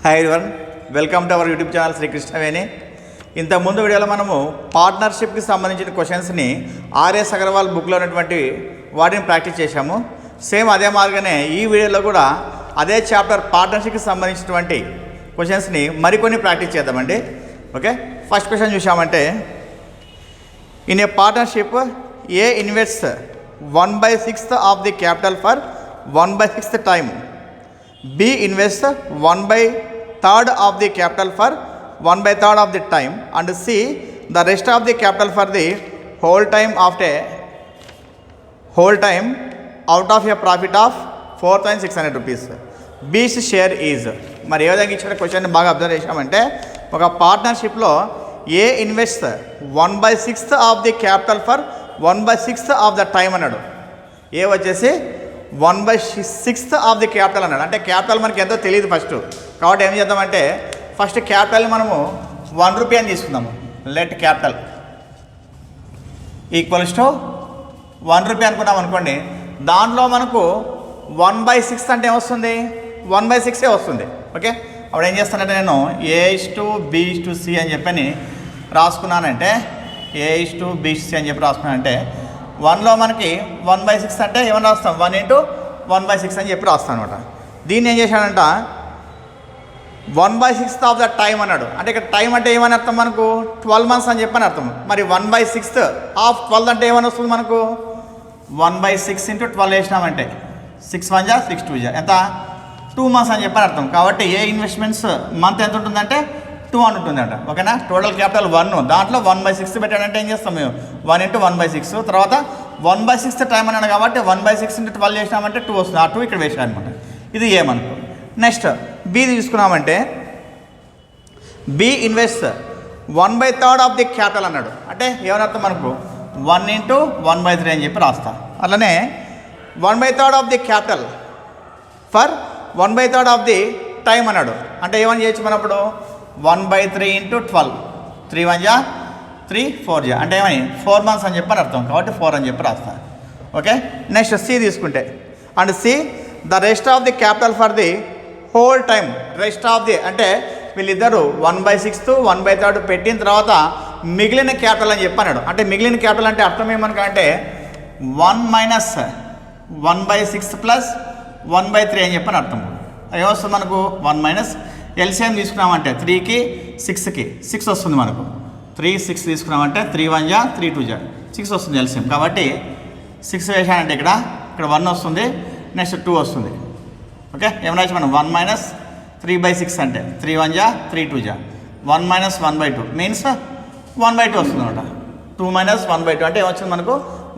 Hi everyone, welcome to our YouTube channel Shri Krishnaveni. ఇంతకుముందు వీడియోలో మనము పార్ట్నర్షిప్కి సంబంధించిన క్వశ్చన్స్ని ఆర్ఎస్ అగర్వాల్ బుక్లో ఉన్నటువంటి వాటిని ప్రాక్టీస్ చేశాము. సేమ్ అదే మార్గానే ఈ వీడియోలో కూడా అదే చాప్టర్ పార్ట్నర్షిప్కి సంబంధించినటువంటి క్వశ్చన్స్ని మరికొన్ని ప్రాక్టీస్ చేద్దామండి. ఓకే, ఫస్ట్ క్వశ్చన్ చూసామంటే, in a partnership A invests 1/6 of the capital for 1/6 time, B invests 1/3 of the capital for 1/3 of the time, and C the rest of the capital for the whole time out of a profit of 4,600 rupees. B's share is. మరి ఏ విధంగా ఇచ్చిన question బాగా observe చేసామంటే, ఒక పార్ట్నర్షిప్లో A invest 1/6 of the capital for 1/6 of the time అన్నాడు. A వచ్చేసి 1/6 of the capital అన్నాడు. అంటే క్యాపిటల్ మనకి ఎంతో తెలియదు ఫస్ట్, కాబట్టి ఏం చేద్దామంటే ఫస్ట్ క్యాపిటల్ మనము 1 రూపీ అని తీసుకుందాము. Let capital equals to 1 rupee అనుకున్నాం అనుకోండి. దాంట్లో మనకు 1/6 అంటే ఏమొస్తుంది, 1/6 వస్తుంది. ఓకే, అప్పుడు ఏం చేస్తానంటే నేను A:B:C అని చెప్పని రాసుకున్నానంటే, A:B:C అని చెప్పి రాసుకున్నానంటే 1లో మనకి 1/6 అంటే ఏమని రాస్తాం, 1 × 1/6 అని చెప్పి రాస్తాం అనమాట. దీన్ని ఏం చేశాడంట 1/6 ఆఫ్ ద టైం అన్నాడు. అంటే ఇక్కడ టైం అంటే ఏమని అర్థం, మనకు 12 months అని చెప్పని అర్థం. మరి 1/6 ఆఫ్ 12 అంటే ఏమని వస్తుంది మనకు, 1/6 × 12 వేసినామంటే 6 1 జా 6 2 జా ఎంత, 2 months అని చెప్పని అర్థం. కాబట్టి ఏ ఇన్వెస్ట్మెంట్స్ మంత్ ఎంత ఉంటుందంటే 2 అని ఉంటుందంట. ఓకేనా, టోటల్ క్యాపిటల్ 1, దాంట్లో 1/6 పెట్టాడంటే ఏం చేస్తాం మేము, 1 × 1/6. తర్వాత 1/6 టైం అన్నాడు కాబట్టి 1/6 × 12 చేసినామంటే 2 వస్తుంది. ఆ 2 ఇక్కడ వేసాడు అనమాట. ఇది ఏమనుకో. నెక్స్ట్ బి తీసుకున్నామంటే, B invest 1/3 of the capital అన్నాడు. అంటే ఏమని అర్థం మనకు, 1 × 1/3 అని చెప్పి రాస్తా. అలానే 1/3 of the capital for 1/3 of the time అన్నాడు. అంటే ఏమని చేయొచ్చు మనప్పుడు, 1/3 × 12, 3 1 జా 3 4 జా అంటే ఏమని 4 months అని చెప్పని అర్థం. కాబట్టి 4 అని చెప్పి రాస్తా. ఓకే, నెక్స్ట్ సి తీసుకుంటే, and see the rest of the capital for the whole time. Rest of the అంటే వీళ్ళిద్దరు 1/6 1/3 పెట్టిన తర్వాత మిగిలిన క్యాపిటల్ అని చెప్పన్నాడు. అంటే మిగిలిన క్యాపిటల్ అంటే అర్థం ఏమనుకంటే 1 - 1/6 + 1/3 అని చెప్పని అర్థం. ఏమొస్తుంది మనకు, 1 - ఎల్సిఎం తీసుకున్నామంటే 3కి 6కి 6 వస్తుంది మనకు. 3 6 తీసుకున్నామంటే 3 1 జా 3 2 జా 6 వస్తుంది ఎల్సిఎం. కాబట్టి 6 వేసానంటే ఇక్కడ 1 వస్తుంది, నెక్స్ట్ 2 వస్తుంది. ఓకే, ఏమన్నా మనం 1 - 3/6 అంటే 3 1 జా 3 2 జా 1 - 1/2 మీన్స్ 1/2 వస్తుంది అనమాట. 2 - 1/2 అంటే ఏమొచ్చింది మనకు,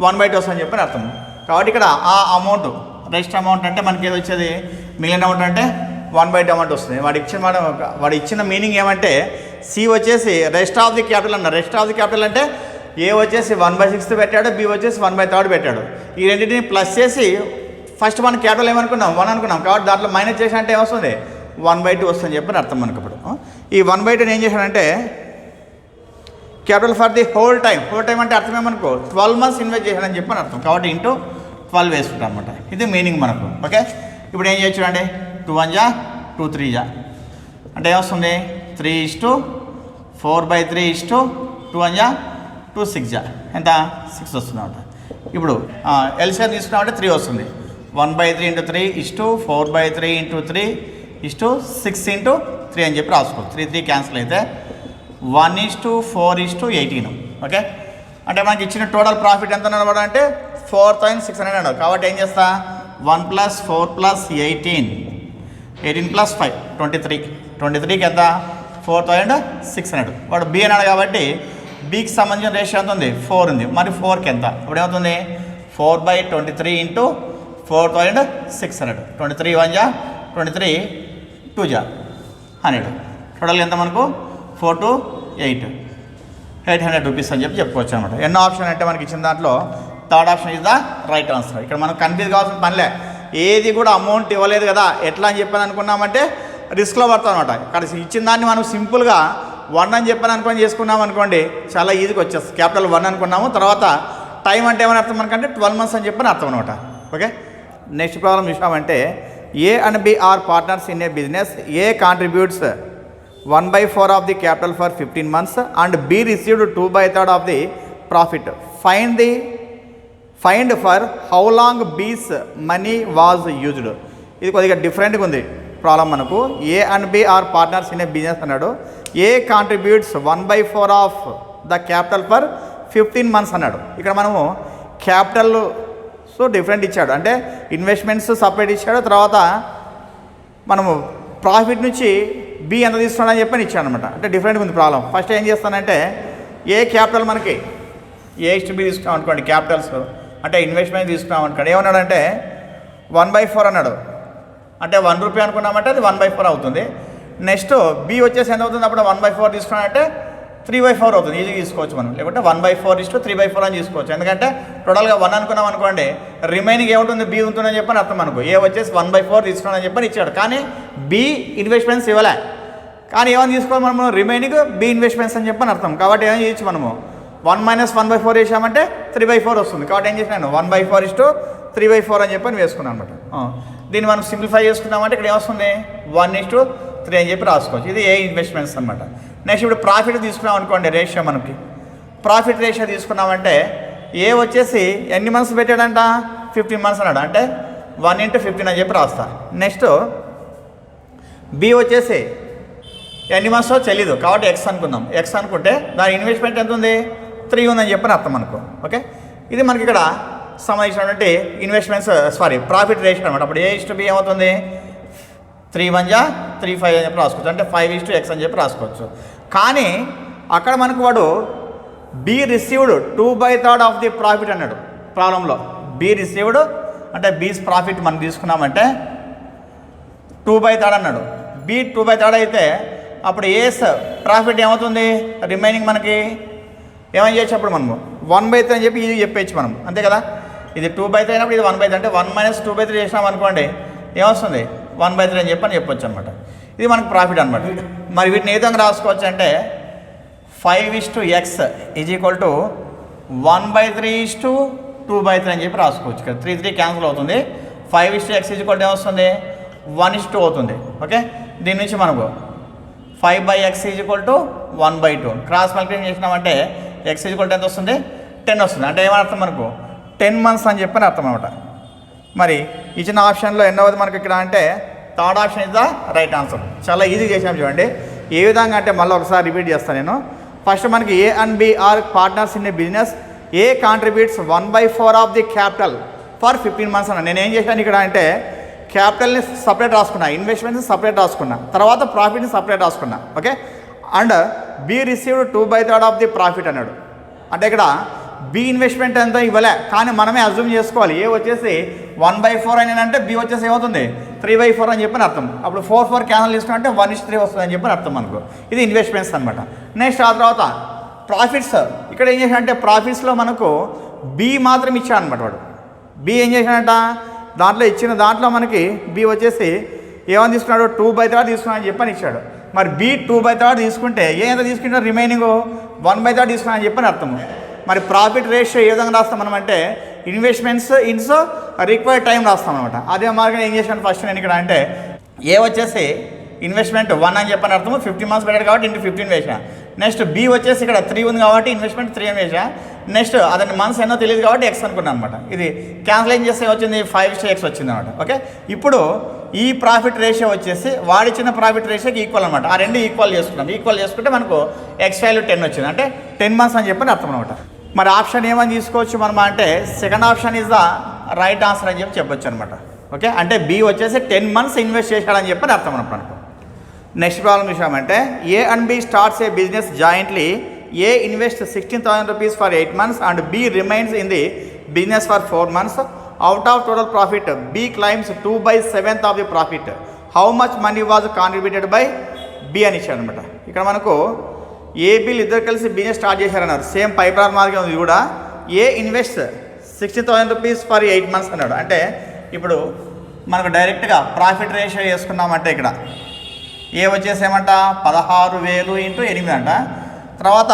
1/2 వస్తుందని చెప్పని అర్థం. కాబట్టి ఇక్కడ ఆ అమౌంట్ రెస్ట్ అమౌంట్ అంటే మనకి ఏది వచ్చేది, మిగిలిన అమౌంట్ అంటే 1/2 అమౌంట్ వస్తుంది. వాడు ఇచ్చిన మీనింగ్ ఏమంటే, సి వచ్చేసి రెస్ట్ ఆఫ్ ది క్యాపిటల్ అన్న. రెస్ట్ ఆఫ్ ది క్యాపిటల్ అంటే ఏ వచ్చేసి 1/6 పెట్టాడు, బి వచ్చేసి 1/3 పెట్టాడు. ఈ రెండింటిని ప్లస్ చేసి ఫస్ట్ మన క్యాపిటల్ ఏమనుకున్నాం, 1 అనుకున్నాం. కాబట్టి దాంట్లో మైనస్ చేసి అంటే ఏమొస్తుంది, 1/2 వస్తుందని చెప్పని అర్థం మనకు. ఇప్పుడు ఈ 1/2 ఏం చేశాడంటే capital for the whole time. Whole time అంటే అర్థం ఏమనుకో, 12 months ఇన్వెస్ట్ చేశాడని చెప్పని అర్థం. కాబట్టి × 12 వేసుకుంటాం అనమాట. ఇది మీనింగ్ మనకు. ఓకే, ఇప్పుడు ఏం చేయొచ్చు అంటే 2 1 జా 2 3 జా అంటే ఏమొస్తుంది, 3:4/3 2 1 జా 2 6 జా ఎంత, 6 వస్తుంది అనమాట. ఇప్పుడు ఎల్సిఎం తీసుకున్నామంటే 3 వస్తుంది. 1/3 × 3 4/3 × 3 6 × 3 అని చెప్పి రాసుకో. 3 3 క్యాన్సిల్ అయితే 1:4:18. ఓకే, అంటే మనకి ఇచ్చిన టోటల్ ప్రాఫిట్ ఎంత అన్నమాట అంటే 4,600 అన్నాడు. కాబట్టి ఏం చేస్తా, 1 + 4 + 18 + 5 23. 23కి ఎంత, 4,600. వాడు బి అన్నాడు కాబట్టి బికి సంబంధించిన రేషియో ఎంత ఉంది, 4 ఉంది. మరి 4కి ఎంత, ఇప్పుడు ఏమవుతుంది, 4/23 × 4,600. 23 1 జా 23 2 జా 100. టోటల్ ఎంత మనకు, 4 to 8 800 రూపీస్ అని చెప్పి చెప్పుకోవచ్చు అనమాట. ఎన్నో ఆప్షన్ అంటే మనకి ఇచ్చిన దాంట్లో third option is the right answer. ఇక్కడ మనం కన్ఫ్యూజ్ కావాల్సిన పనిలే, ఏది కూడా అమౌంట్ ఇవ్వలేదు కదా ఎట్లా అని చెప్పని అనుకున్నామంటే రిస్క్లో పడతాం అనమాట. ఇక్కడ ఇచ్చిన దాన్ని మనం సింపుల్గా 1 అని చెప్పని అనుకొని చేసుకున్నాం అనుకోండి, చాలా ఈజీగా వచ్చేస్తుంది. క్యాపిటల్ 1 అనుకున్నాము, తర్వాత టైం అంటే ఏమని అర్థం మనకంటే 12 months అని చెప్పని అర్థం అనమాట. ఓకే, నెక్స్ట్ ప్రాబ్లం చూసామంటే A and B are partners in a business, A contributes 1/4 of the capital for 15 months and B received 2/3 of the profit. Find for how long B's money was used. ఇది కొద్దిగా డిఫరెంట్గా ఉంది problem మనకు. A and B are partners in a business అన్నాడు. A contributes 1/4 of the capital for 15 months అన్నాడు. ఇక్కడ మనము capital so different ఇచ్చాడు, అంటే ఇన్వెస్ట్మెంట్స్ సపరేట్ ఇచ్చాడు. తర్వాత మనము ప్రాఫిట్ నుంచి బి ఎంత తీసుకున్నాడని చెప్పని ఇచ్చాడు అనమాట. అంటే డిఫరెంట్గా ఉంది ప్రాబ్లం. ఫస్ట్ ఏం చేస్తానంటే ఏ క్యాపిటల్ మనకి A/B తీసుకున్నాం అనుకోండి, క్యాపిటల్స్ అంటే ఇన్వెస్ట్మెంట్ తీసుకున్నాం అనుకోండి. ఏమన్నాడంటే 1/4 అన్నాడు. అంటే 1 రూపీ అనుకున్నామంటే అది 1/4 అవుతుంది. నెక్స్ట్ బి వచ్చేసి ఎంత అవుతుంది, అప్పుడు 1/4 తీసుకున్నామంటే 3/4 అవుతుంది. ఈజీగా తీసుకోవచ్చు మనం. లేకుంటే 1/4:3/4 అని తీసుకోవచ్చు. ఎందుకంటే టోటల్గా 1 అనుకున్నాం అనుకోండి, రిమైనింగ్ ఏముంటుంది బి ఉంటుందని చెప్పని అర్థం మనకు. ఏ వచ్చేసి 1/4 తీసుకున్నామని చెప్పని ఇచ్చాడు. కానీ బి ఇన్వెస్ట్మెంట్స్ ఇవ్వలే, కానీ ఏమని తీసుకోవాలి మనము, రిమైనింగ్ బి ఇన్వెస్ట్మెంట్స్ అని చెప్పని అర్థం. కాబట్టి ఏమని చేయొచ్చు మనము, 1 - 1/4 వేసామంటే 3/4 వస్తుంది. కాబట్టి ఏం చేసినాను 1/4:3/4 అని చెప్పని వేసుకున్నాను అనమాట. దీన్ని మనం సింప్లిఫై చేసుకున్నామంటే ఇక్కడ ఏమొస్తుంది 1:3 అని చెప్పి రాసుకోవచ్చు. ఇది ఏ ఇన్వెస్ట్మెంట్స్ అనమాట. నెక్స్ట్ ఇప్పుడు ప్రాఫిట్ తీసుకున్నాం అనుకోండి, రేషియో మనకి ప్రాఫిట్ రేషియో తీసుకున్నామంటే ఏ వచ్చేసి ఎన్ని మంత్స్ పెట్టాడంట, 15 months అన్నాడు. అంటే 1:15 అని చెప్పి రాస్తా. నెక్స్ట్ బి వచ్చేసి ఎన్ని మంత్స్ తెలీదు, కాబట్టి ఎక్స్ అనుకుందాం. ఎక్స్ అనుకుంటే దాని ఇన్వెస్ట్మెంట్ ఎంత ఉంది, 3 ఉందని చెప్పని అర్థం అనుకో. ఓకే, ఇది మనకి ఇక్కడ సంబంధించినటువంటి ఇన్వెస్ట్మెంట్స్ ప్రాఫిట్ రేషియో అనమాట. అప్పుడు A/B ఏమవుతుంది, 3 × 3/5 అని చెప్పి రాసుకోవచ్చు. అంటే 5:X అని చెప్పి రాసుకోవచ్చు. కానీ అక్కడ మనకు వాడు B received 2/3 of the profit అన్నాడు ప్రాబ్లంలో. బి రిసీవ్డ్ అంటే బీస్ ప్రాఫిట్ మనం తీసుకున్నామంటే 2/3 అన్నాడు. బి 2/3 అయితే అప్పుడు ఏస్ ప్రాఫిట్ ఏమవుతుంది, రిమైనింగ్ మనకి ఏమని చేయొచ్చు, అప్పుడు మనము 1/3 అని చెప్పి ఇది చెప్పేయచ్చు మనం, అంతే కదా. ఇది 2/3 అయినప్పుడు ఇది 1/3, అంటే 1 - 2/3 చేసినాం అనుకోండి ఏమొస్తుంది 1/3 అని చెప్పొచ్చు అనమాట. ఇది మనకు ప్రాఫిట్ అనమాట. మరి వీటిని ఏ విధంగా రాసుకోవచ్చు అంటే 5:X = 1/3:2/3 అని చెప్పి రాసుకోవచ్చు. ఇక్కడ 3 క్యాన్సిల్ అవుతుంది. 5:X = ఏమొస్తుంది 1:2 అవుతుంది. ఓకే, దీని నుంచి మనకు 5/X = 1/2 క్రాస్ మల్టిప్లికేషన్ చేసినామంటే X = ఎంత వస్తుంది, 10 వస్తుంది. అంటే ఏమర్థం మనకు 10 months అని చెప్పని అర్థం అనమాట. మరి ఇచ్చిన ఆప్షన్లో ఎన్నోది మనకి ఇక్కడ అంటే third option is the right answer. చాలా ఈజీ చేసాం చూడండి. ఏ విధంగా అంటే మళ్ళీ ఒకసారి రిపీట్ చేస్తాను నేను. ఫస్ట్ మనకి A and B are partners in a business, A contributes 1/4 of the capital for 15 months అన్న. నేను ఏం చేశాను ఇక్కడ అంటే క్యాపిటల్ని సపరేట్ రాసుకున్నా, ఇన్వెస్ట్మెంట్ని సపరేట్ రాసుకున్నా, తర్వాత ప్రాఫిట్ని సపరేట్ రాసుకున్నా. Okay, and B received 2/3 of the profit అన్నాడు. అంటే ఇక్కడ బి ఇన్వెస్ట్మెంట్ ఎంత ఇవ్వలే, కానీ మనమే అజ్యూమ్ చేసుకోవాలి. ఏ వచ్చేసి 1/4 అని అంటే బి వచ్చేసి ఏమవుతుంది 3/4 అని చెప్పని అర్థం. అప్పుడు 4 క్యాన్సిల్ చేసుకుంటే 1:3 వస్తుంది అని చెప్పని అర్థం మనకు. ఇది ఇన్వెస్ట్మెంట్స్ అనమాట. నెక్స్ట్ ఆ తర్వాత ప్రాఫిట్స్. ఇక్కడ ఏం చేశాడంటే ప్రాఫిట్స్లో మనకు బి మాత్రం ఇచ్చాడు అనమాట. వాడు బి ఏం చేశాడంట, దాంట్లో ఇచ్చిన దాంట్లో మనకి బి వచ్చేసి ఏమని తీసుకున్నాడు 2/3 తీసుకున్నాడు అని చెప్పని ఇచ్చాడు. మరి బి 2/3 తీసుకుంటే ఏ ఎంత తీసుకుంటారు, రిమైనింగ్ 1/3 తీసుకున్నాడు అని చెప్పని అర్థము. మరి ప్రాఫిట్ రేషియో ఏ విధంగా రాస్తాం మనం అంటే ఇన్వెస్ట్మెంట్స్ ఇన్స్ రిక్వైర్డ్ టైం రాస్తాం అనమాట. అదే మార్గం ఏం చేశాను ఫస్ట్ నేను ఇక్కడ అంటే ఏ వచ్చేసి ఇన్వెస్ట్మెంట్ 1 అని చెప్పని అర్థము, 15 months పెట్టాడు కాబట్టి ఇంటూ 15 వేసా. నెక్స్ట్ బి వచ్చేసి ఇక్కడ 3 ఉంది కాబట్టి ఇన్వెస్ట్మెంట్ 3 అని వేసా. నెక్స్ట్ అతని మంత్స్ ఎన్నో తెలియదు కాబట్టి ఎక్స్ అనుకున్నాను అనమాట. ఇది క్యాన్సిల్ చేస్తే వచ్చింది 5:X వచ్చింది అనమాట. ఓకే, ఇప్పుడు ఈ ప్రాఫిట్ రేషియో వచ్చేసి వాడిచ్చిన ప్రాఫిట్ రేషియోకి ఈక్వల్ అనమాట. ఆ రెండు ఈక్వల్ చేసుకున్నాం. ఈక్వల్ చేసుకుంటే మనకు ఎక్స్ వాల్యూ 10 వచ్చింది, అంటే 10 months అని చెప్పని అర్థం అనమాట. మరి ఆప్షన్ ఏమని తీసుకోవచ్చు మనం అంటే second option is the right answer అని చెప్పొచ్చు అనమాట. ఓకే, అంటే బి వచ్చేసి 10 months ఇన్వెస్ట్ చేశాడని చెప్పని అర్థం అనమాట. నెక్స్ట్ ప్రాబ్లం చూసామంటే A and B starts a business jointly. A invest 16,000 rupees for 8 months and B remains in the business for 4 months. Out of total profit B claims 2/7 of the profit. How much money was contributed by B అని ఇచ్చాడు అనమాట. ఇక్కడ మనకు A బిల్ ఇద్దరు కలిసి business start చేశారన్నారు. Same పైప్రాన్ మార్గం ఉంది కూడా. A invest 16,000 rupees for 8 months అన్నాడు. అంటే ఇప్పుడు మనకు డైరెక్ట్గా ప్రాఫిట్ రేషియో వేసుకున్నామంటే ఇక్కడ ఏ వచ్చేసి ఏమంట 16,000 × 8 అంట. తర్వాత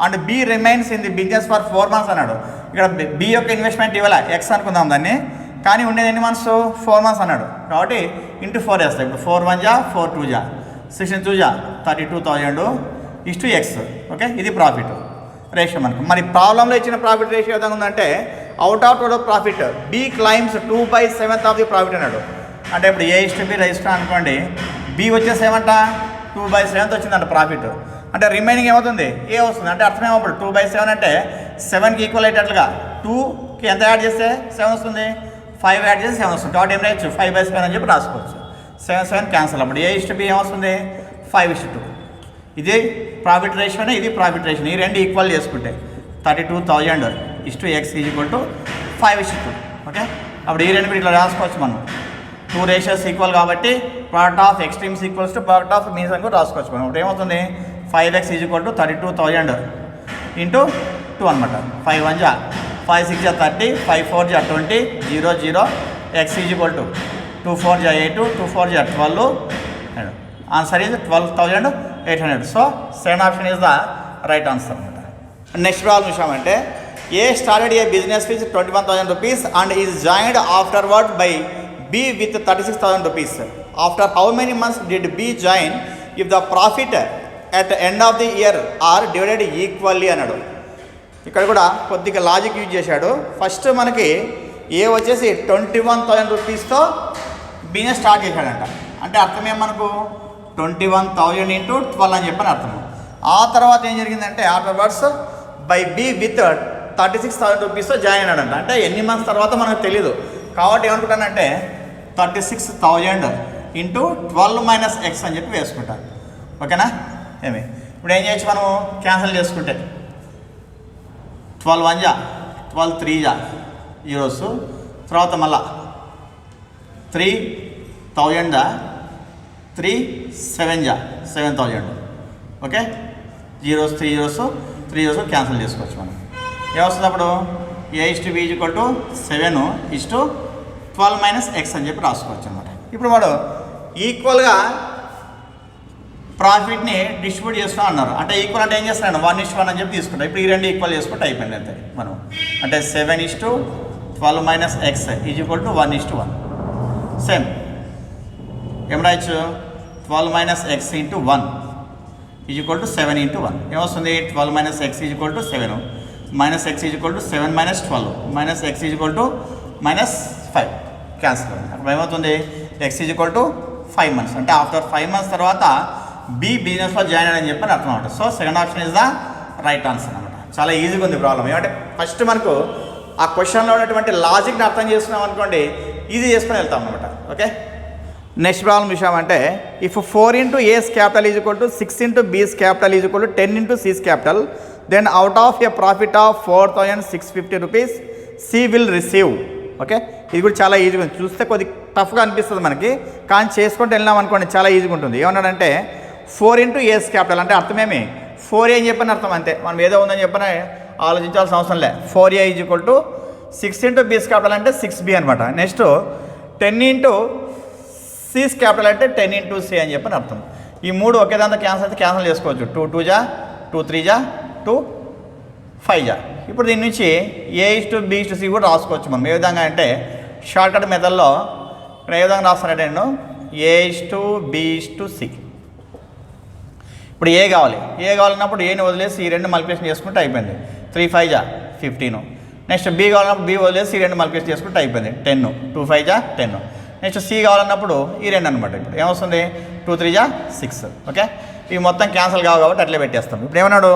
and B remains in the business for 4 months అన్నాడు. ఇక్కడ బి యొక్క ఇన్వెస్ట్మెంట్ ఇవ్వాలి ఎక్స్ అనుకుందాం దాన్ని. కానీ ఉండేది ఎన్ని మంత్స్ 4 మంత్స్ అన్నాడు కాబట్టి ఇంటూ 4 వేస్తాయి. ఇప్పుడు 4 1 జా 4 2 జా 16 2 జా 32,000 ఇస్టు ఎక్స్. ఓకే, ఇది ప్రాఫిట్ రేషియో మనకు. మరి ప్రాబ్లంలో ఇచ్చిన ప్రాఫిట్ రేషియో ఏదైనా ఉందంటే out of total profit B claims 2/7 of the profit అన్నాడు. అంటే ఇప్పుడు ఏ ఇస్టు బి రైస్ అనుకోండి, బి వచ్చేసి ఏమంట 2/7 వచ్చిందంట ప్రాఫిట్. అంటే రిమైనింగ్ ఏమవుతుంది ఏ వస్తుంది అంటే అర్థం ఏమప్పుడు 2/7 అంటే 7కి ఈక్వల్ అయ్యేటట్లుగా 2కి ఎంత యాడ్ చేస్తే 7 వస్తుంది, 5 యాడ్ చేస్తే 7 వస్తుంది. కాబట్టి ఏం రాయొచ్చు 5/7 అని చెప్పి రాసుకోవచ్చు. 7 క్యాన్సల్. అప్పుడు ఏ ఇస్టు బి ఏమొస్తుంది 5:2. ఇది ప్రాఫిట్ రేషియోనే, ఇది ప్రాఫిట్ రేషియో. ఈ రెండు ఈక్వల్ చేసుకుంటే 32,000 is to X equal to 5:2. Okay, అప్పుడు ఈ రెండు ఇట్లా రాసుకోవచ్చు మనం. 2 రేషియోస్ ఈక్వల్ కాబట్టి product of extremes equals to product of means అని కూడా రాసుకోవచ్చు మనం. ఇప్పుడు ఏమవుతుంది 5x ఈక్వల్ టు 32,000 ఇంటూ 2 అనమాట. 5 1 జా 5 6 జా 30, 5 4 జా 20, 0 0 x ఈక్వల్ టు 2 4 జా 8, 2 4 జా 12. Answer is 12,800. So second option is the right answer అనమాట. నెక్స్ట్ ప్రాబ్లం చూసామంటే A started a business with 21,000 rupees and is joined afterward by B with 36,000 rupees. After how many months did B join if the profit at the end of the year are divided equally అన్నాడు. ఇక్కడ కూడా కొద్దిగా logic use చేశాడు. First మనకి ఏ వచ్చేసి 21,000 రూపీస్తో business start చేశాడంట. అంటే అర్థం ఏం మనకు 21,000 ఇంటూ 12 అని చెప్పని అర్థం. ఆ తర్వాత ఏం జరిగిందంటే ఆఫ్టర్వర్డ్స్ బై బి విత్ 36,000 రూపీస్తో జాయిన్ అయినాడంట. అంటే ఎన్ని మంత్స్ తర్వాత మనకు తెలియదు కాబట్టి ఏమనుకుంటానంటే 36,000 ఇంటూ 12 మైనస్ ఎక్స్ అని చెప్పి వేసుకుంటాను. ఓకేనా, ఏమి ఇప్పుడు ఏం చేయొచ్చు మనం క్యాన్సిల్ చేసుకుంటే 12 1 జా 12 3 జా జీరోస్, తర్వాత మళ్ళా 3,000 జా 3 7 జా 7,000. Okay, zeros 3 zeros 3 zeros cancel చేసుకోవచ్చు మనం. ఏమొస్తుంది అప్పుడు A is to B equal to 7 is to 12 minus X అని చెప్పి రాసుకోవచ్చు అనమాట. ఇప్పుడు వాడు ఈక్వల్గా ప్రాఫిట్ని డిస్ట్రిబ్యూట్ చేస్తాం అన్నారు. అంటే ఈక్వల్ అంటే ఏం చేస్తాను 1:1 అని చెప్పి తీసుకుంటాం. ఇప్పుడు ఈ రెండు ఈక్వల్ చేసుకుంటే అయిపోయింది అంతే మనం. అంటే 7 is to 12 minus X is equal to 1:1. Same ఏం రాయొచ్చు 12 minus X into 1 is equal to 7 into 1. ఏమొస్తుంది 12 minus X is equal to 7 minus X is equal to 7 minus 12 minus X is equal to -5 cancel. అప్పుడు ఏమవుతుంది X is equal to 5 months. అంటే after 5 months తర్వాత B బిజినెస్లో join అయ్యని చెప్పని అర్థం అనమాట. So second option is the right answer అనమాట. చాలా ఈజీగా ఉంది ప్రాబ్లం. ఏమంటే ఫస్ట్ మనకు ఆ క్వశ్చన్లో ఉన్నటువంటి లాజిక్ని అర్థం చేసుకున్నాం అనుకోండి ఈజీ చేసుకొని వెళ్తాం అనమాట. ఓకే, నెక్స్ట్ ప్రాబ్లం చూసామంటే if 4 into A's capital is equal to 6 into B's capital is equal to 10 into C's capital then out of a profit of 4,650 rupees C will receive. Okay, ఇది కూడా చాలా ఈజీగా ఉంది. చూస్తే కొద్ది టఫ్గా అనిపిస్తుంది మనకి, కానీ చేసుకుంటూ వెళ్ళినాం అనుకోండి చాలా ఈజీగా ఉంటుంది. ఏమన్నాడంటే 4 ఇంటూ ఏస్ క్యాపిటల్ అంటే అర్థమేమి 4A అని చెప్పని అర్థం అంతే. మనం ఏదో ఉందని చెప్పని ఆలోచించాల్సిన అవసరం లే. 4A is equal to 6 into B's capital అంటే 6B అనమాట. నెక్స్ట్ 10 ఇంటూ సీస్ క్యాపిటల్ అంటే 10 ఇంటూ సి అని చెప్పని అర్థం. ఈ మూడు ఒకే దాంతో క్యాన్సిల్ చేసుకోవచ్చు. 2 2 జా 2 3 జా 2 5 జా. ఇప్పుడు దీని నుంచి A is to B is to C కూడా రాసుకోవచ్చు మనం. ఏ విధంగా అంటే షార్ట్కట్ మెథడ్లో ఇక్కడ ఏ విధంగా రాస్తానంటే నేను A is to B is to C. ఇప్పుడు ఏ కావాలన్నప్పుడు ఏని వదిలేసి ఈ రెండు మల్టిప్లికేషన్ చేసుకుంటే అయిపోయింది. 3 5 జా 15. నెక్స్ట్ బి కావాలన్నప్పుడు బి వదిలేసి ఈ రెండు మల్టిప్లికేషన్ చేసుకుంటే అయిపోయింది 10. 2 5 జా 10. నెక్స్ట్ సి కావాలన్నప్పుడు ఈ రెండు అనమాట. ఇప్పుడు ఏమొస్తుంది 2 3 జా 6. ఓకే, ఇవి మొత్తం క్యాన్సిల్ కావు కాబట్టి అట్లే పెట్టేస్తాం. ఇప్పుడు ఏమన్నాడు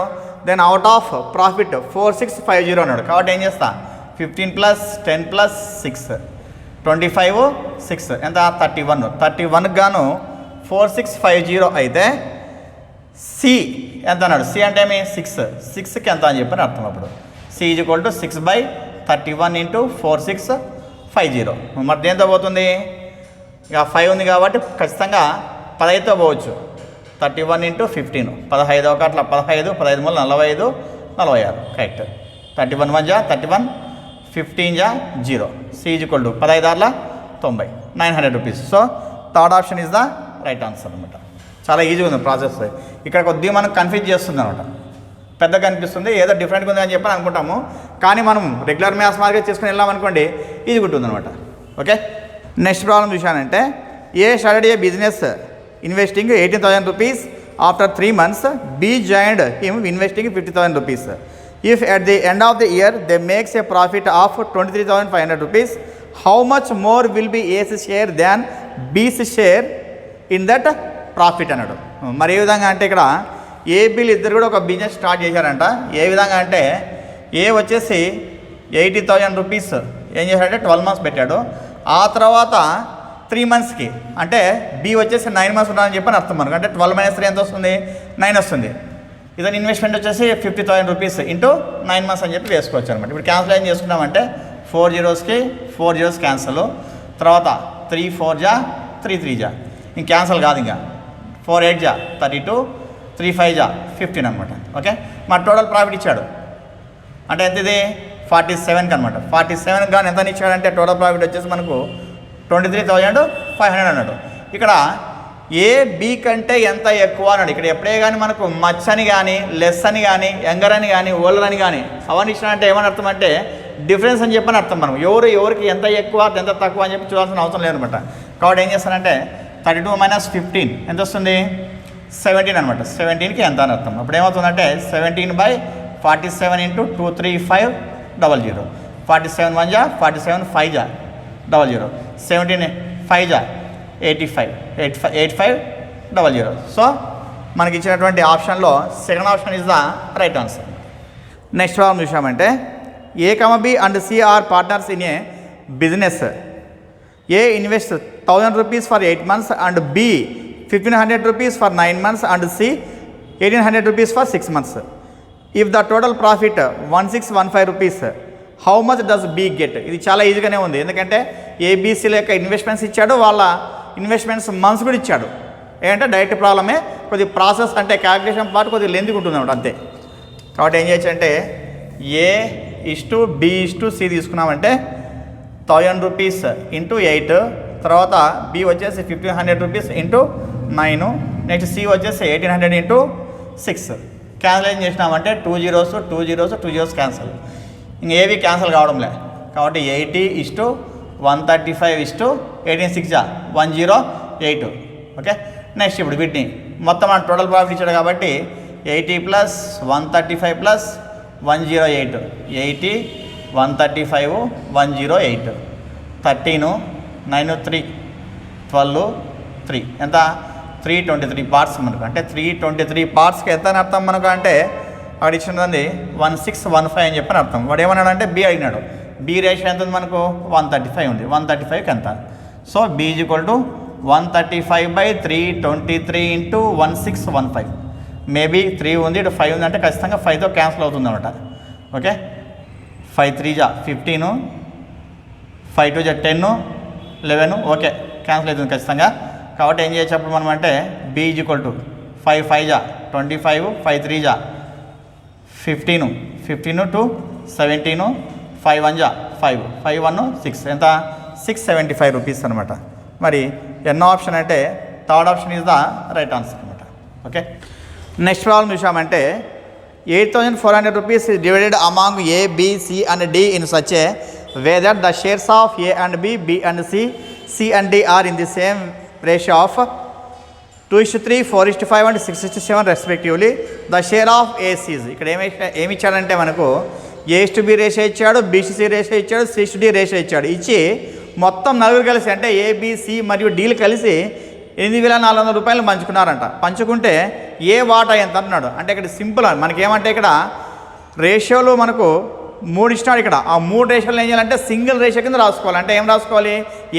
దెన్ అవుట్ ఆఫ్ ప్రాఫిట్ 4650 అన్నాడు. కాబట్టి ఏం చేస్తా 15 + 10 + 6 25 6 ఎంత 31. 31కి గాను 4650 అయితే సి ఎంత అన్నాడు. సి అంటే ఏమి 6కి ఎంత అని చెప్పని అర్థం. అప్పుడు C is equal to 6/31 into 4650. మరి దేంతో పోతుంది ఇక 5 ఉంది కాబట్టి ఖచ్చితంగా 15తో పోవచ్చు. 31 ఇంటూ 15 15 ఒక అట్లా 15 15 మూల 45 46 కరెక్ట్. 31 1 జా 31 15 జా 0 C is equal to 15 90 900 rupees. So third option is the right answer అనమాట. చాలా ఈజీగా ఉంది ప్రాసెస్. ఇక్కడ కొద్దిగా మనకు కన్ఫ్యూజ్ చేస్తుంది అనమాట. పెద్దగా కనిపిస్తుంది ఏదో డిఫరెంట్గా ఉంది అని చెప్పని అనుకుంటాము, కానీ మనం రెగ్యులర్ మ్యాథ్స్ మార్కెట్ చేసుకుని వెళ్ళామనుకోండి ఈజీగా ఉంటుంది అనమాట. ఓకే. నెక్స్ట్ ప్రాబ్లం చూశానంటే A started a business investing 18,000 rupees after 3 months B joined him investing 50,000 rupees. If at the end of the year they make a profit of 23,500 rupees, how much more will be A's share than B's share in that profit అన్నాడు. మరి ఏ విధంగా అంటే ఇక్కడ ఏబీలు ఇద్దరు కూడా ఒక business start చేశారంట. ఏ విధంగా అంటే ఏ వచ్చేసి 80,000 రూపీస్ ఏం చేశాడంటే 12 months పెట్టాడు. ఆ తర్వాత 3 monthsకి అంటే బి వచ్చేసి 9 months ఉన్నాడని చెప్పని అర్థం మనకు. అంటే 12 - 3 ఎంత వస్తుంది? 9 వస్తుంది. ఇదని ఇన్వెస్ట్మెంట్ వచ్చేసి 50,000 రూపీస్ ఇంటూ 9 months అని చెప్పి వేసుకోవచ్చు అనమాట. ఇప్పుడు క్యాన్సిల్ ఏం చేసుకున్నామంటే 4 zeros-కి 4 zeros క్యాన్సల్, తర్వాత 3 4 జా 3 3 జా ఇంక క్యాన్సల్ కాదు, ఇంకా 4 8 జా 32, 3 5 జా 15 అనమాట. ఓకే. మా టోటల్ ప్రాఫిట్ ఇచ్చాడు అంటే ఎంత ఇది 47కి అనమాట. 47కి కానీ ఎంత ఇచ్చాడంటే టోటల్ ప్రాఫిట్ వచ్చేసి మనకు 23,500 అన్నాడు. ఇక్కడ ఏ బి కంటే ఎంత ఎక్కువ అన్నాడు. ఇక్కడ ఎప్పుడే కానీ మనకు మచ్ అని కానీ లెస్ అని కానీ యంగర్ అని కానీ ఓల్డర్ అని కానీ అవన్నీ ఇచ్చినాడంటే ఏమని అర్థం అంటే డిఫరెన్స్ అని చెప్పని అర్థం. మనం ఎవరికి ఎంత ఎక్కువ ఎంత తక్కువ అని చెప్పి చూడాల్సిన అవసరం లేదనమాట. కాబట్టి ఏం చేస్తానంటే 32 - 15 ఎంత వస్తుంది? 17 అనమాట. 17కి ఎంత అని అర్థం. అప్పుడు ఏమవుతుందంటే 17/47 × 2 3 5 00. 47 1 జా 47 5 జా 00. 17 5 జా 85 85 00. సో మనకి ఇచ్చినటువంటి ఆప్షన్లో second option is the right answer. Next problem చూసామంటే A B and C are partners in a business. A invest 1,000 rupees for 8 months and B 1,500 rupees for 9 months and C 1,800 rupees for 6 months. If the total profit 1,615 rupees, how much does B get. ఇది చాలా ఈజీగానే ఉంది, ఎందుకంటే ఏబీసీల యొక్క investments ఇచ్చాడు, వాళ్ళ investments months కూడా ఇచ్చాడు. ఏంటంటే డైరెక్ట్ ప్రాబ్లమే, కొద్ది ప్రాసెస్ అంటే క్యాల్కులేషన్ పార్ట్ కొద్దిగా లెంత్ ఉంటుంది అన్నమాట అంతే. కాబట్టి ఏం చేయొచ్చు అంటే A/B/C తీసుకున్నామంటే 1,000 రూపీస్ ఇంటూ 8, తర్వాత బి వచ్చేసి 1,500 రూపీస్ ఇంటూ 9, నెక్స్ట్ సి వచ్చేసి 1,800 ఇంటూ 6. క్యాన్సిల్ చేసినామంటే 2 zeros 2 zeros 2 zeros క్యాన్సిల్, ఇంక ఏవి క్యాన్సిల్ కావడంలే. కాబట్టి 80/135 6 జా 108. ఓకే. నెక్స్ట్ ఇప్పుడు వీటిని మొత్తం మన టోటల్ ప్రాఫిట్ ఇచ్చాడు కాబట్టి 80 + 135 + 108, 80 135 108, 13 9 3 12 3 ఎంత 323 పార్ట్స్ మనకు. అంటే 323 పార్ట్స్కి ఎంత అని అర్థం మనకు అంటే అక్కడ ఇచ్చినది 1615 అని చెప్పని అర్థం. వాడు ఏమన్నాడు అంటే బి అడిగినాడు. బి రేషియో ఎంత ఉంది మనకు 135 ఉంది. 135కి ఎంత? So B = 135/323 × 1615. మేబీ 3 ఉంది, ఇటు 5 ఉంది, అంటే ఖచ్చితంగా 5తో క్యాన్సిల్ అవుతుంది అనమాట. ఓకే. 5 3 జా 15, 5 2 జా 10, 11. ఓకే, క్యాన్సిల్ అవుతుంది ఖచ్చితంగా. కాబట్టి ఏం చేయొచ్చు అప్పుడు మనం అంటే బి = 5 5 జా 25, 5 3 జా 15, 15 to 17, 5 1 జా 5, 5 1 6 ఎంత 675 రూపీస్ అనమాట. మరి ఎన్నో ఆప్షన్ అంటే third option is the right answer అనమాట. ఓకే. నెక్స్ట్ ప్రాబ్లం చూసామంటే 8,400 rupees divided among A B C and D in such a way that the shares of A and B, B and C and D are in the same ratio of 2:3, 4:5 and 6:7 respectively. The share of ఏసీస్. ఇక్కడ ఏమి ఇచ్చాడంటే మనకు A/B ratio ఇచ్చాడు, B/C ratio ఇచ్చాడు, C/D ratio ఇచ్చాడు. ఇచ్చి మొత్తం నలుగురు కలిసి అంటే ABC మరియు డీలు కలిసి 8,400 రూపాయలు పంచుకున్నారంట. పంచుకుంటే ఏ వాటా ఎంత అంటున్నాడు. అంటే ఇక్కడ సింపుల్ మనకేమంటే ఇక్కడ రేషియోలు మనకు 3 ఇచ్చినాడు. ఇక్కడ ఆ 3 రేషియోలు ఏం చేయాలంటే సింగిల్ రేషియో కింద రాసుకోవాలి. అంటే ఏం రాసుకోవాలి?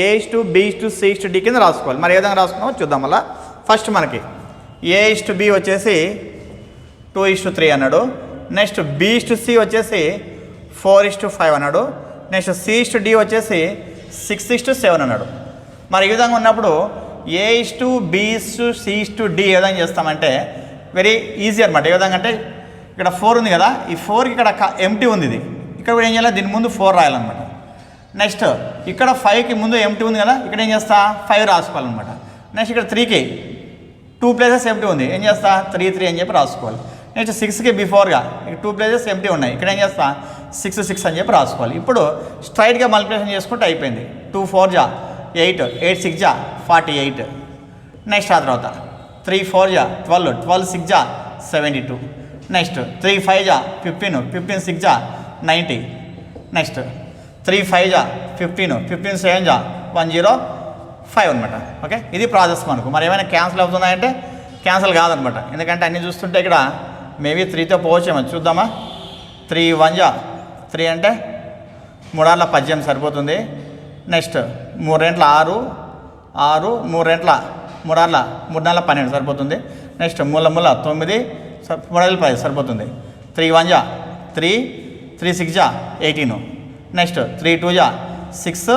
A/B/C/D కింద రాసుకోవాలి. మరి ఏ విధంగా రాసుకున్నామో చూద్దాం. మళ్ళీ ఫస్ట్ మనకి A/B వచ్చేసి 2:3 అన్నాడు. నెక్స్ట్ B/C వచ్చేసి 4:5 అన్నాడు. నెక్స్ట్ C/D వచ్చేసి 6:7 అన్నాడు. మరి ఈ విధంగా ఉన్నప్పుడు A/B/C/D ఏ విధంగా చేస్తామంటే వెరీ ఈజీ అనమాట. ఏ విధంగా అంటే ఇక్కడ 4 ఉంది కదా, ఈ 4కి ఇక్కడ ఎంటీ ఉంది. ఇది ఇక్కడ కూడా ఏం చేయాలి? దీని ముందు 4 రాయాలన్నమాట. నెక్స్ట్ ఇక్కడ 5కి ముందు ఎంటీ ఉంది కదా, ఇక్కడ ఏం చేస్తా 5 రాసుకోవాలన్నమాట. నెక్స్ట్ ఇక్కడ 3కి 2 ప్లేసెస్ ఎంటీ ఉంది, ఏం చేస్తా 3 3 అని చెప్పి రాసుకోవాలి. నెక్స్ట్ 6కి బిఫోర్గా 2 ప్లేసెస్ ఎంటీ ఉన్నాయి, ఇక్కడ ఏం చేస్తా 6 6 అని చెప్పి రాసుకోవాలి. ఇప్పుడు స్ట్రైట్గా మల్టిప్లికేషన్ చేసుకుంటే అయిపోయింది. 2 4 జా 8, 8 6 జా 48. నెక్స్ట్ ఆ తర్వాత 3 4 జా 12, 12 6 జా 72. నెక్స్ట్ 3 5 జా 15, 15 6 జా 90. నెక్స్ట్ 3 5 జా 15, 15 7 జా 105 అనమాట. ఓకే, ఇది ప్రాసెస్ మనకు. మరి ఏమైనా క్యాన్సిల్ అవుతున్నాయంటే క్యాన్సిల్ కాదనమాట, ఎందుకంటే అన్నీ చూస్తుంటే ఇక్కడ మేబీ 3తో పోవచ్చేమో. చూద్దామా. 3 1 జా 3 అంటే 3 18 సరిపోతుంది. నెక్స్ట్ 3 6 6, 3 3 12 సరిపోతుంది. నెక్స్ట్ 3 9, 3 10 సరిపోతుంది. 3 1 జా 3, 3 6 జా 18. నెక్స్ట్ 3 2 జా 6,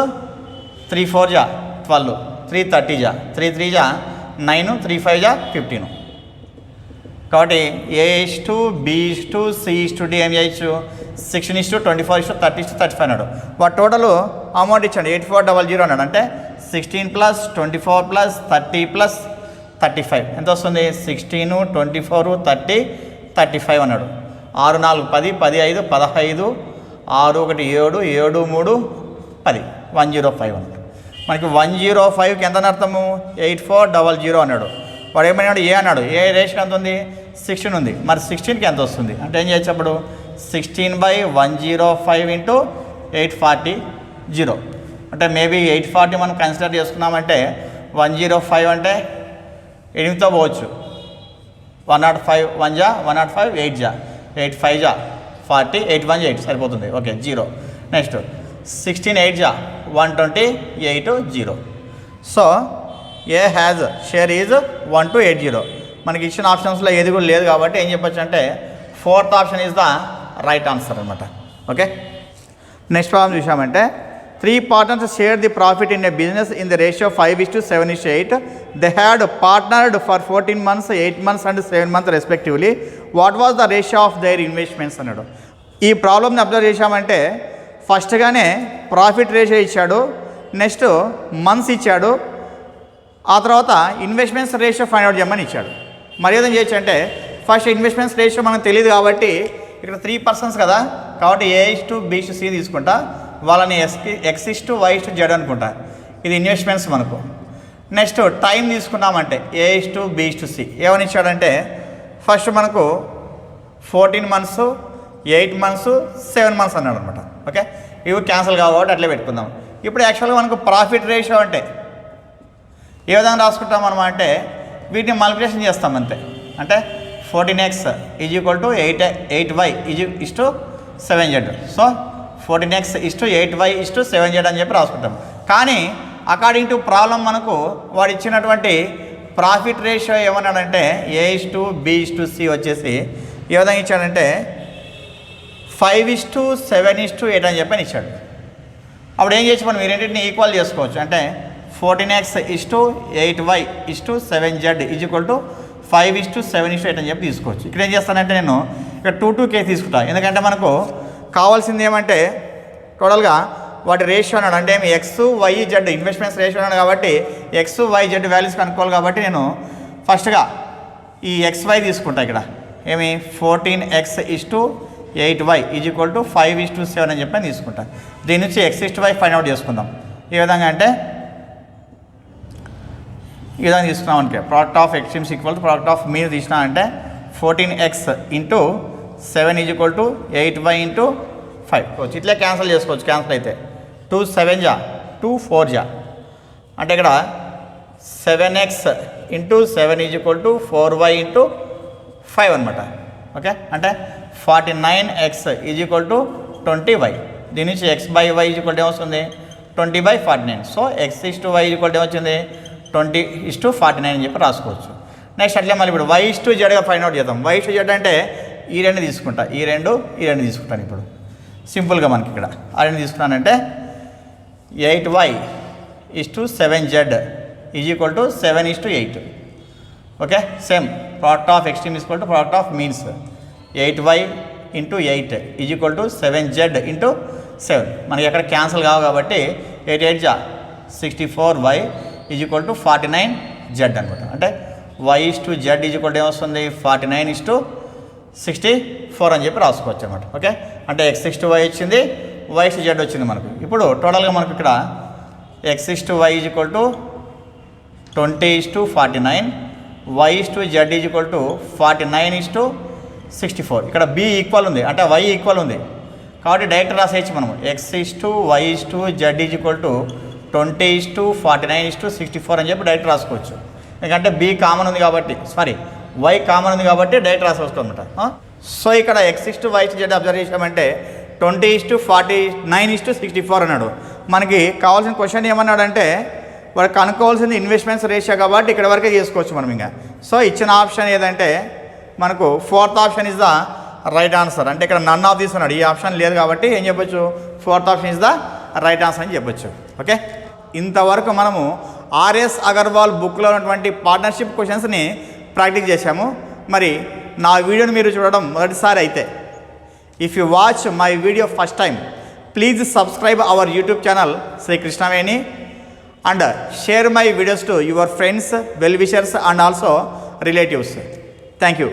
3 4 జా 12, 3 30 జా 3 3 జా 9, 3 5 జా 15. కాబట్టి A:B:C:D ఏం చేయొచ్చు, 16:24 30:35 అన్నాడు. వాటి టోటల్ అమౌంట్ ఇచ్చాడు 8400 అన్నాడు. అంటే 16 + 24 + 30 + 35 ఎంత వస్తుంది, 16 24 30 35 అన్నాడు. 6 4 10, 10 5 15, 6 1 7, 7 3 10, 105 అన్నాడు. మనకి 105కి ఎంత అర్థము, 8400 అన్నాడు. వాడు ఏమన్నాడు, ఏ అన్నాడు. ఏ రేషన్ ఎంత ఉంది, 16 ఉంది. మరి 16కి ఎంత వస్తుంది అంటే ఏం చేయొచ్చు అప్పుడు, 16/105 × 840. అంటే మేబీ 840 మనం కన్సిడర్ చేసుకున్నామంటే 105 అంటే 8తో పోవచ్చు. 105 1 జా 105, 8 జా 8 5 జా 40, 8 1 8 సరిపోతుంది. ఓకే 0. నెక్స్ట్ 16 8 జా 128 0. So A has share is 1 to 80. మనకి ఇచ్చిన ఆప్షన్స్లో ఏది కూడా లేదు కాబట్టి ఏం చెప్పొచ్చు అంటే 4th option is the right answer అనమాట. ఓకే, నెక్స్ట్ ప్రాబ్లం చూసామంటే 3 partners share the profit in a business in the ratio 5:7:8. They had partnered for 14 months, 8 months and 7 months respectively. What was the ratio of their investments అన్నాడు. ఈ ప్రాబ్లమ్ని observe చేశామంటే ఫస్ట్గానే profit ratio ఇచ్చాడు, next months ఇచ్చాడు, ఆ తర్వాత investments ratio find out చేయమని ఇచ్చాడు. మరి ఏదైనా చేయొచ్చు అంటే ఫస్ట్ ఇన్వెస్ట్మెంట్స్ రేషియో మనకు తెలియదు కాబట్టి ఇక్కడ 3 persons కదా, కాబట్టి A:B:C తీసుకుంటా, వాళ్ళని X:Y:Z అనుకుంటా. ఇది ఇన్వెస్ట్మెంట్స్ మనకు. నెక్స్ట్ టైం తీసుకున్నామంటే A:B:C ఏమని ఇచ్చాడంటే ఫస్ట్ మనకు 14 months, 8 months, 7 months అన్నాడు అనమాట. ఓకే, ఇవి క్యాన్సిల్ కాబట్టి అట్లే పెట్టుకుందాం. ఇప్పుడు యాక్చువల్గా మనకు ప్రాఫిట్ రేషియో అంటే ఏ విధంగా రాసుకుంటాం మనం అంటే వీటిని మల్టిప్లికేషన్ చేస్తాం అంతే. అంటే 14x = 8y = 7z. So 14x = 8y = 7z అని చెప్పి రాసుకుంటాం. కానీ అకార్డింగ్ టు ప్రాబ్లం మనకు వాడు ఇచ్చినటువంటి ప్రాఫిట్ రేషియో ఏమన్నాడంటే A:B:C వచ్చేసి ఏ విధంగా ఇచ్చాడంటే 5:7:8 అని చెప్పని ఇచ్చాడు. అప్పుడు ఏం చేసి మనం ఈ రెండింటిని ఈక్వల్ చేసుకోవచ్చు. అంటే 14x = 8y = 7z = 5:7:8 అని చెప్పి తీసుకోవచ్చు. ఇక్కడ ఏం చేస్తానంటే నేను ఇక్కడ 2:2k తీసుకుంటా, ఎందుకంటే మనకు కావాల్సింది ఏమంటే టోటల్గా వాటి రేషియో అన్నాడు. అంటే ఏమి XYZ ఇన్వెస్ట్మెంట్స్ రేషియో అన్నాడు కాబట్టి XYZ వాల్యూస్ కనుక్కోవాలి. కాబట్టి నేను ఫస్ట్గా ఈ XY తీసుకుంటా. ఇక్కడ ఏమి 14x = 8y = 5:7 అని చెప్పి తీసుకుంటా. దీని నుంచి X:Y ఫైండ్ అవుట్ చేసుకుందాం. ఏ విధంగా అంటే ఈ విధంగా తీసుకున్నాం అంటే product of extremes equal to product of mean తీసినా అంటే 14x × 7 = 8y × 5 ఇట్లా క్యాన్సిల్ చేసుకోవచ్చు. క్యాన్సిల్ అయితే 2 7 జా 2 4 జా అంటే ఇక్కడ 7x × 7 = 4y × 5 అనమాట. ఓకే, అంటే 49x = 20y. దీని నుంచి x/y ఏమొస్తుంది 20/49. సో x:y ఏమొచ్చింది 20:49 అని చెప్పి రాసుకోవచ్చు. నెక్స్ట్ అట్లే మళ్ళీ ఇప్పుడు y:z ఫైండ్ అవుట్ చేద్దాం. y:z అంటే ఈ రెండు తీసుకుంటా, ఈ రెండు తీసుకుంటాను. ఇప్పుడు సింపుల్గా మనకి ఇక్కడ ఆ రెండు తీసుకున్నానంటే 8y = 7z = 7:8. Okay, same product of extreme equal to product of means 8y × 8 = 7z × 7. మనకి ఎక్కడ క్యాన్సిల్ కావు కాబట్టి 8 8 జా 64y = 49z అనమాట. అంటే y:z ఏమొస్తుంది 49:7 64 అని చెప్పి రాసుకోవచ్చు అనమాట. ఓకే, అంటే x/y వచ్చింది, y/z వచ్చింది మనకు. ఇప్పుడు టోటల్గా మనకు ఇక్కడ x/y = 20:49, y/z = 49:64. ఇక్కడ b ఈక్వల్ ఉంది, అంటే y ఈక్వల్ ఉంది కాబట్టి డైరెక్ట్ రాసేయచ్చు మనము. x/y/z = 20:49:64 అని చెప్పి డైరెక్ట్ రాసుకోవచ్చు. ఎందుకంటే b కామన్ ఉంది కాబట్టి, y కామన్ ఉంది కాబట్టి డైరెక్ట్ రాసుకోవచ్చు అనమాట. సో ఇక్కడ x/y/z అబ్జర్వ్ చేసామంటే 20:49:64 అన్నాడు. మనకి కావాల్సిన క్వశ్చన్ ఏమన్నాడంటే వాడు కనుక్కోవాల్సింది ఇన్వెస్ట్మెంట్స్ రేషియో కాబట్టి ఇక్కడ వరకే చేసుకోవచ్చు మనం ఇంకా. సో ఇచ్చిన ఆప్షన్ ఏదంటే మనకు 4th option is the right answer. అంటే ఇక్కడ నన్ ఆఫ్ దీస్ అన్నాడు, ఈ ఆప్షన్ లేదు కాబట్టి ఏం చెప్పొచ్చు, 4th option is the right answer అని చెప్పొచ్చు. ఓకే, ఇంతవరకు మనము ఆర్ఎస్ అగర్వాల్ బుక్లో ఉన్నటువంటి పార్ట్నర్షిప్ క్వశ్చన్స్ని ప్రాక్టీస్ చేశాము. మరి నా వీడియోని మీరు చూడడం మొదటిసారి అయితే, if you watch my video first time, please subscribe our YouTube channel Shri Krishnaveni and share my videos to your friends, well wishers and also relatives. Thank you.